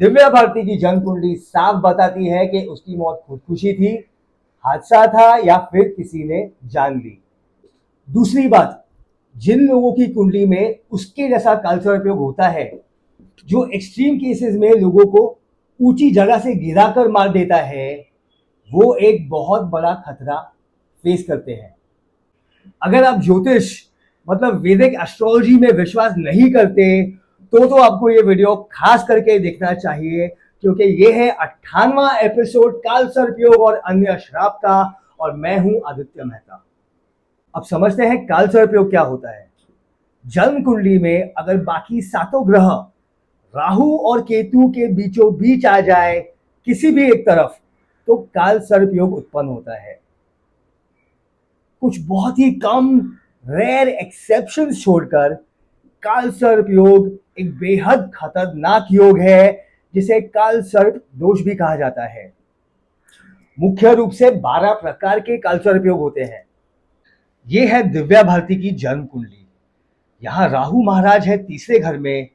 दिव्या भारती की जन्म कुंडली साफ बताती है कि उसकी मौत खुदकुशी थी, हादसा था या फिर किसी ने जान ली। दूसरी बात, जिन लोगों की कुंडली में उसके जैसा कल्चर उपयोग होता है, जो एक्सट्रीम केसेस में लोगों को ऊंची जगह से गिराकर मार देता है, वो एक बहुत बड़ा खतरा फेस करते हैं। अगर आप ज्योतिष मतलब वैदिक एस्ट्रोलॉजी में विश्वास नहीं करते तो आपको ये वीडियो खास करके देखना चाहिए, क्योंकि ये है 98वां एपिसोड काल सर्पयोग और अन्य श्राप का। और मैं हूं आदित्य मेहता। अब समझते हैं काल सर्पयोग क्या होता है। जन्म कुंडली में अगर बाकी सातों ग्रह राहु और केतु के बीचों बीच आ जाए किसी भी एक तरफ, तो काल सर्पयोग उत्पन्न होता है। कुछ बहुत ही कम रेयर एक्सेप्शंस छोड़कर काल सर्प योग एक बेहद खतरनाक योग है, जिसे काल सर्प दोष भी कहा जाता है। मुख्य रूप से 12 प्रकार के काल सर्प योग होते हैं। ये है दिव्या भारती की जन्म कुंडली। यहाँ राहु महाराज है तीसरे घर में,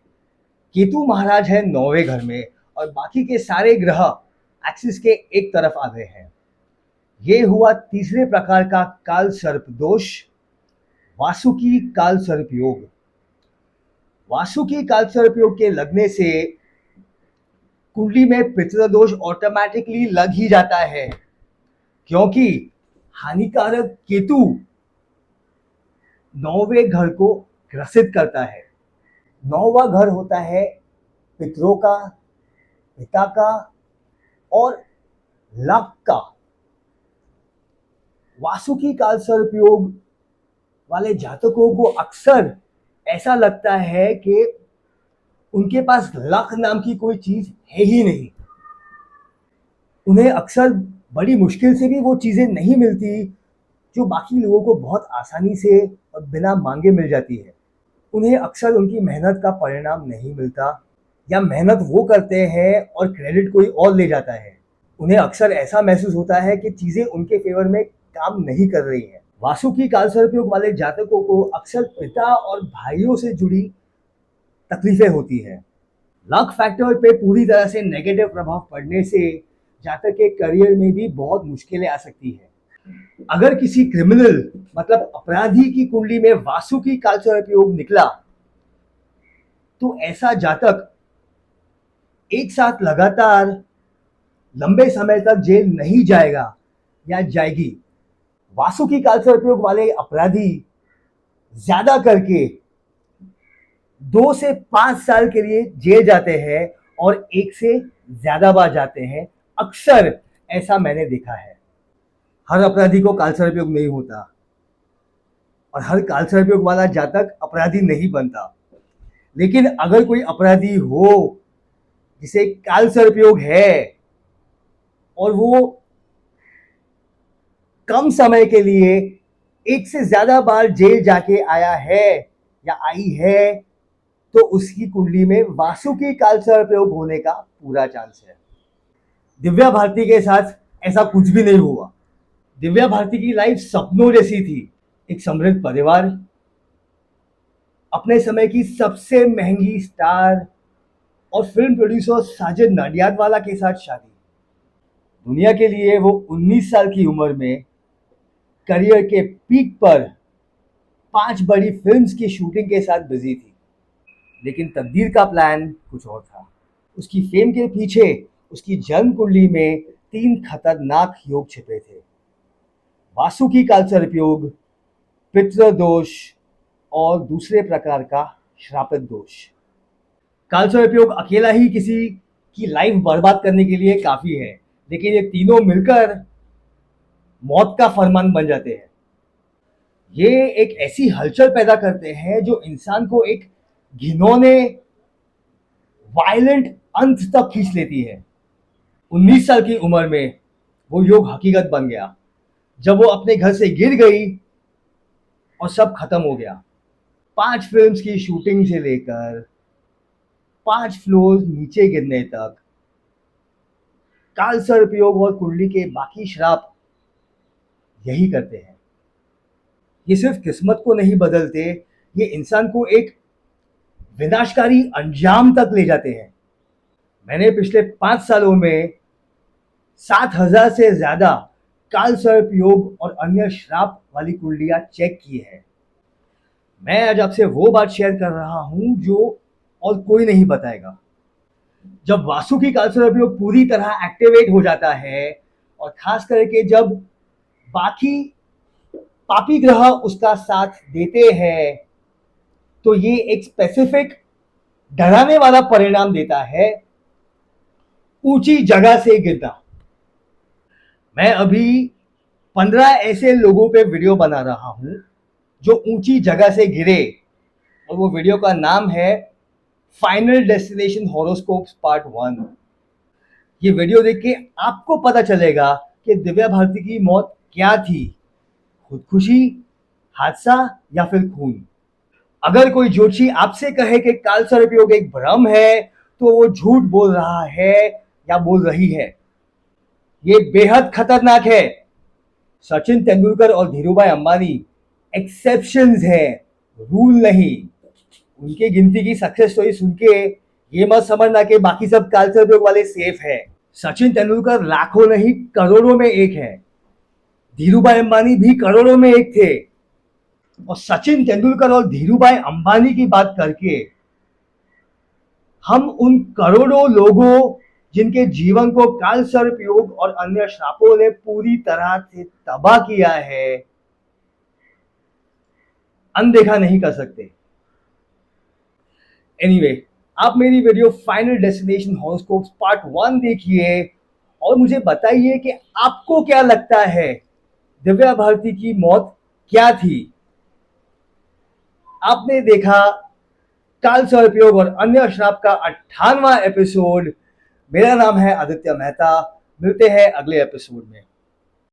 केतु महाराज है 9वें घर में, और बाकी के सारे ग्रह एक्सिस के एक तरफ आ गए हैं। ये हुआ तीसरे प्रकार का काल सर्प दोष, वासुकी काल सर्प योग। वासुकी काल सर्प योग के लगने से कुंडली में पितृदोष ऑटोमेटिकली लग ही जाता है, क्योंकि हानिकारक केतु 9वें घर को ग्रसित करता है। 9वां घर होता है पितरों का, पिता का और लक का। वासुकी काल सर्प योग वाले जातकों को अक्सर ऐसा लगता है कि उनके पास लक नाम की कोई चीज है ही नहीं। उन्हें अक्सर बड़ी मुश्किल से भी वो चीजें नहीं मिलती जो बाकी लोगों को बहुत आसानी से और बिना मांगे मिल जाती है। उन्हें अक्सर उनकी मेहनत का परिणाम नहीं मिलता, या मेहनत वो करते हैं और क्रेडिट कोई और ले जाता है। उन्हें अक्सर ऐसा महसूस होता है कि चीजें उनके फेवर में काम नहीं कर रही हैं। वासुकी काल सर्प योग वाले जातकों को अक्सर पिता और भाइयों से जुड़ी तकलीफें होती है। लक फैक्टर पे पूरी तरह से नेगेटिव प्रभाव पड़ने से जातक के करियर में भी बहुत मुश्किलें आ सकती है। अगर किसी क्रिमिनल मतलब अपराधी की कुंडली में वासुकी काल सर्प योग निकला, तो ऐसा जातक एक साथ लगातार लंबे समय तक जेल नहीं जाएगा या जाएगी। वासुकी काल सर्प योग वाले अपराधी ज्यादा करके 2 से 5 साल के लिए जेल जाते हैं और एक से ज्यादा बार जाते हैं। अक्सर ऐसा मैंने देखा है। हर अपराधी को काल सर्प योग नहीं होता, और हर काल सर्प योग वाला जातक अपराधी नहीं बनता। लेकिन अगर कोई अपराधी हो जिसे काल सर्प योग है और वो कम समय के लिए एक से ज्यादा बार जेल जाके आया है या आई है, तो उसकी कुंडली में वासुकी काल सर्प योग होने का पूरा चांस है। दिव्या भारती के साथ ऐसा कुछ भी नहीं हुआ। दिव्या भारती की लाइफ सपनों जैसी थी। एक समृद्ध परिवार, अपने समय की सबसे महंगी स्टार और फिल्म प्रोड्यूसर साजिद नाडियाडवाला के साथ शादी। दुनिया के लिए वो 19 साल की उम्र में करियर के पीक पर 5 बड़ी फिल्म्स की शूटिंग के साथ बिजी थी। लेकिन तकदीर का प्लान कुछ और था। उसकी फेम के पीछे उसकी जन्म कुंडली में 3 खतरनाक योग छिपे थे: वासुकी काल सर्प योग, पितृदोष और दूसरे प्रकार का श्रापित दोष। काल सर्प योग अकेला ही किसी की लाइफ बर्बाद करने के लिए काफी है, लेकिन ये तीनों मिलकर मौत का फरमान बन जाते हैं। ये एक ऐसी हलचल पैदा करते हैं जो इंसान को एक घिनौने वायलेंट अंत तक खींच लेती है। 19 साल की उम्र में वो योग हकीकत बन गया, जब वो अपने घर से गिर गई और सब खत्म हो गया। 5 फिल्म्स की शूटिंग से लेकर 5 फ्लोर नीचे गिरने तक, काल सर्प योग और कुंडली के बाकी श्राप यही करते हैं। ये सिर्फ किस्मत को नहीं बदलते, ये इंसान को एक विनाशकारी अंजाम तक ले जाते हैं। मैंने पिछले 5 सालों में 7,000 से ज्यादा काल सर्प योग और अन्य श्राप वाली कुंडलियां चेक की है। मैं आज आपसे वो बात शेयर कर रहा हूं जो और कोई नहीं बताएगा। जब वासु की काल सर्प योग पूरी तरह एक्टिवेट हो जाता है और खास करके जब बाकी पापी ग्रह उसका साथ देते हैं, तो ये एक स्पेसिफिक डराने वाला परिणाम देता है, ऊंची जगह से गिरना। मैं अभी 15 ऐसे लोगों पे वीडियो बना रहा हूं जो ऊंची जगह से गिरे, और वो वीडियो का नाम है फाइनल डेस्टिनेशन हॉरोस्कोप्स पार्ट 1। ये वीडियो देख के आपको पता चलेगा कि दिव्या भारती की मौत क्या थी, खुदकुशी, हादसा या फिर खून। अगर कोई ज्योतिषी आपसे कहे कि काल सर्प योग एक भ्रम है, तो वो झूठ बोल रहा है या बोल रही है। ये बेहद खतरनाक है। सचिन तेंदुलकर और धीरूभाई अंबानी एक्सेप्शंस है, रूल नहीं। उनके गिनती की सक्सेस स्टोरी सुन के ये मत समझना कि बाकी सब काल सर्प योग वाले सेफ है। सचिन तेंदुलकर लाखों नहीं करोड़ों में एक है, धीरूभाई अंबानी भी करोड़ों में एक थे। और सचिन तेंदुलकर और धीरूभाई अंबानी की बात करके हम उन करोड़ों लोगों जिनके जीवन को काल सर्प योग और अन्य श्रापों ने पूरी तरह से तबाह किया है, अनदेखा नहीं कर सकते। एनीवे, आप मेरी video final destination horoscopes part 1 देखिए और मुझे बताइए कि आपको क्या लगता है, दिव्या भारती की मौत क्या थी। आपने देखा काल सर्प योग और अन्य श्राप का 98वां एपिसोड। मेरा नाम है आदित्य मेहता। मिलते हैं अगले एपिसोड में।